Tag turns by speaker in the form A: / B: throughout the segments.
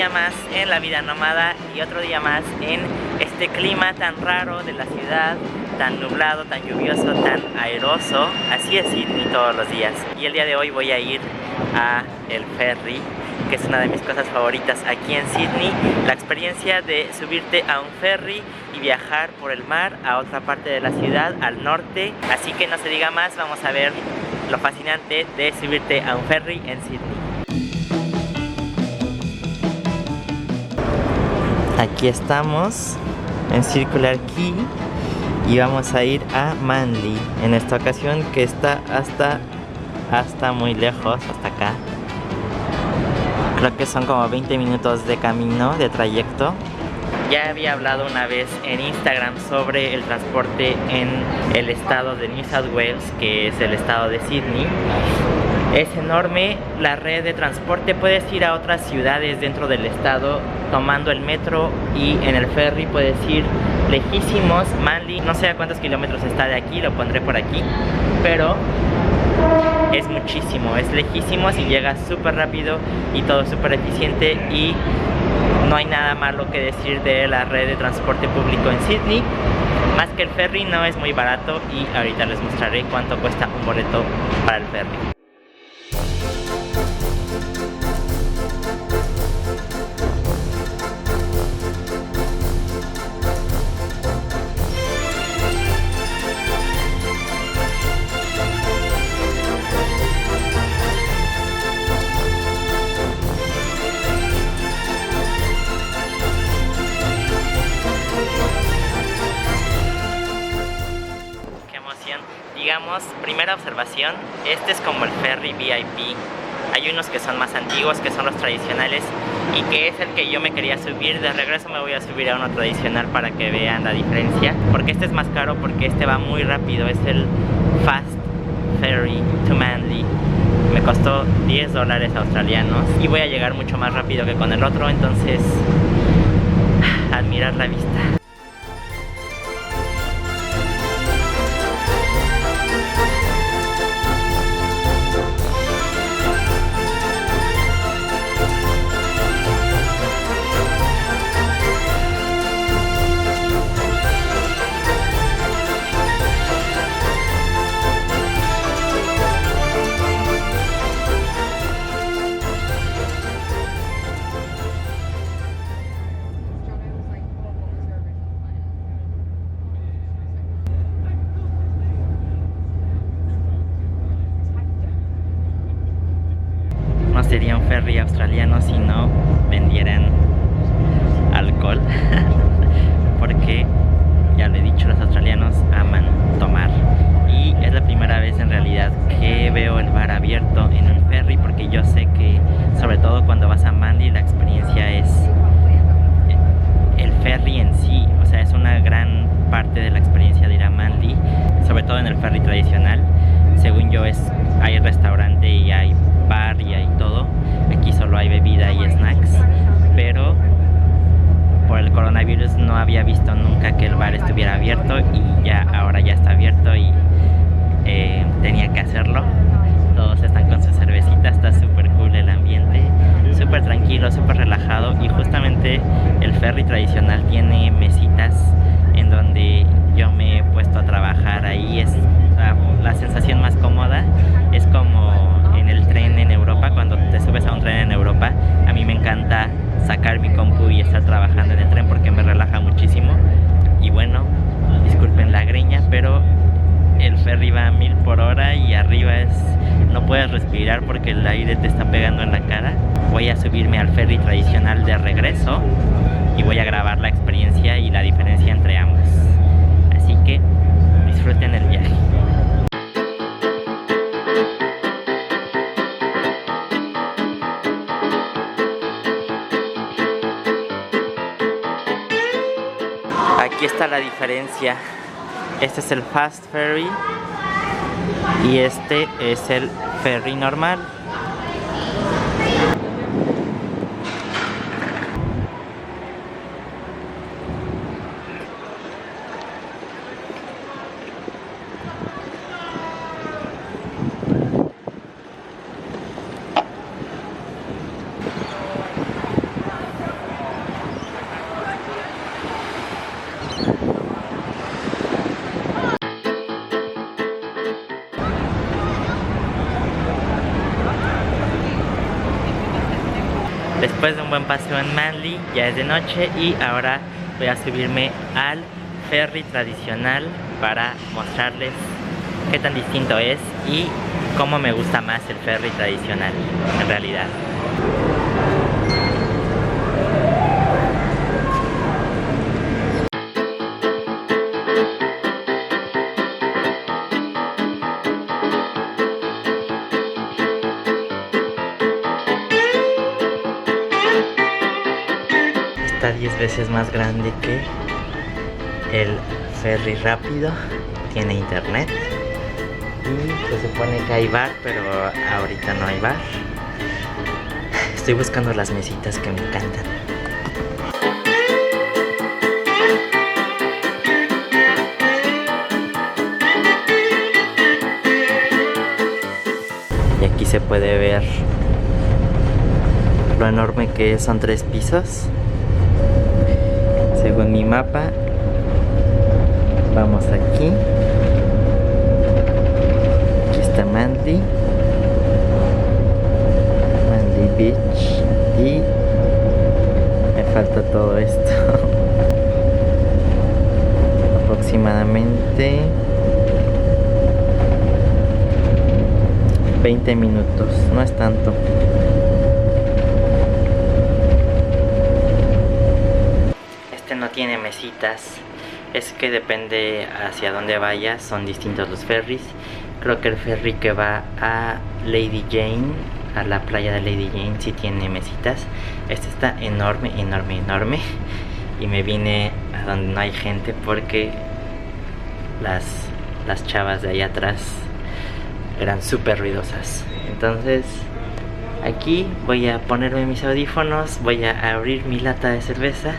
A: día más en la vida nómada y otro día más en este clima tan raro de la ciudad, tan nublado, tan lluvioso, tan airoso. Así es Sydney todos los días. Y el día de hoy voy a ir a el ferry, que es una de mis cosas favoritas aquí en Sydney. La experiencia de subirte a un ferry y viajar por el mar a otra parte de la ciudad, al norte. Así que no se diga más, vamos a ver lo fascinante de subirte a un ferry en Sydney. Aquí estamos en Circular Quay y vamos a ir a Manly en esta ocasión, que está hasta muy lejos, hasta acá. Creo que son como 20 minutos de camino, de trayecto. Ya había hablado una vez en Instagram sobre el transporte en el estado de New South Wales, que es el estado de Sydney. Es enorme la red de transporte, puedes ir a otras ciudades dentro del estado tomando el metro, y en el ferry puedes ir lejísimos. Manly, no sé a cuántos kilómetros está de aquí, lo pondré por aquí, pero es muchísimo, es lejísimos y llega súper rápido y todo súper eficiente, y no hay nada malo que decir de la red de transporte público en Sydney. Más que el ferry no es muy barato, y ahorita les mostraré cuánto cuesta un boleto para el ferry. Digamos, primera observación, este es como el ferry VIP. Hay unos que son más antiguos, que son los tradicionales, y que es el que yo me quería subir. De regreso me voy a subir a uno tradicional para que vean la diferencia, porque este es más caro, porque este va muy rápido. Es el Fast Ferry to Manly. Me costó $10 australianos y voy a llegar mucho más rápido que con el otro, entonces admirar la vista. No sería un ferry australiano si no vendieran alcohol, porque ya lo he dicho, los australianos aman tomar, y es la primera vez en realidad que veo el bar abierto en un ferry, porque yo sé que sobre todo cuando vas a Manly la experiencia es el ferry en sí. O sea, es una gran parte de la experiencia de ir a Manly, sobre todo en el ferry tradicional. Según yo hay restaurante y hay bar y hay todo. Aquí solo hay bebida y snacks, pero por el coronavirus no había visto nunca que el bar estuviera abierto, y ahora ya está abierto, y tenía que hacerlo. Todos están con su cervecita, está súper cool el ambiente, súper tranquilo, súper relajado, y justamente el ferry tradicional tiene mesitas en donde yo me he puesto a trabajar. Ahí es la sensación más cómoda. Es como en el tren en Europa, cuando te subes a un tren en Europa. A mí me encanta sacar mi compu y estar trabajando en el tren porque me relaja muchísimo. Y bueno, disculpen la greña, pero el ferry va a 1000 por hora y arriba no puedes respirar porque el aire te está pegando en la cara. Voy a subirme al ferry tradicional de regreso y voy a grabar la experiencia y la diferencia entre ambos. Así que disfruten el viaje. Aquí está la diferencia. Este es el Fast Ferry y este es el ferry normal. Después de un buen paseo en Manly, ya es de noche y ahora voy a subirme al ferry tradicional para mostrarles qué tan distinto es y cómo me gusta más el ferry tradicional en realidad. Está 10 veces más grande que el ferry rápido, tiene internet y se supone que hay bar, pero ahorita no hay bar. Estoy buscando las mesitas que me encantan. Y aquí se puede ver lo enorme que es, son 3 pisos. Según mi mapa, vamos aquí. Aquí está Manly Beach y me falta todo esto. Aproximadamente 20 minutos, no es tanto. No tiene mesitas, es que depende hacia dónde vayas, son distintos los ferries. Creo que el ferry que va a Lady Jane, a la playa de Lady Jane, sí tiene mesitas. Este está enorme, enorme, enorme y me vine a donde no hay gente porque las chavas de allá atrás eran súper ruidosas. Entonces aquí voy a ponerme mis audífonos, voy a abrir mi lata de cerveza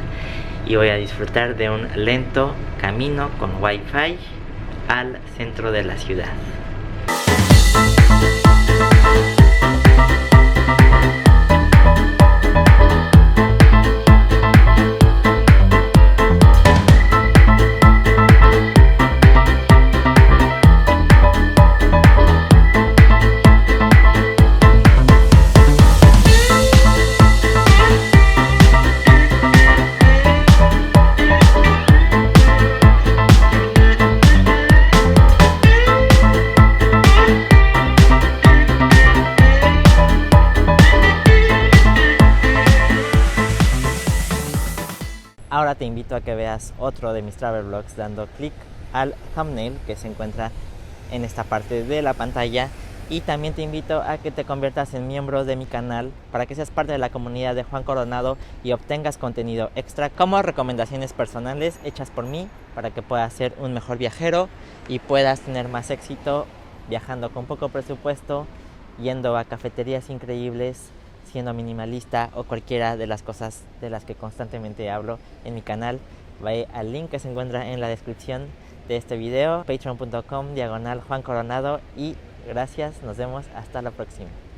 A: y voy a disfrutar de un lento camino con wifi al centro de la ciudad. Ahora te invito a que veas otro de mis travel vlogs dando clic al thumbnail que se encuentra en esta parte de la pantalla, y también te invito a que te conviertas en miembro de mi canal para que seas parte de la comunidad de Juan Coronado y obtengas contenido extra como recomendaciones personales hechas por mí para que puedas ser un mejor viajero y puedas tener más éxito viajando con poco presupuesto, yendo a cafeterías increíbles, siendo minimalista o cualquiera de las cosas de las que constantemente hablo en mi canal. Ve al link que se encuentra en la descripción de este video, patreon.com/Juan Coronado, y gracias, nos vemos hasta la próxima.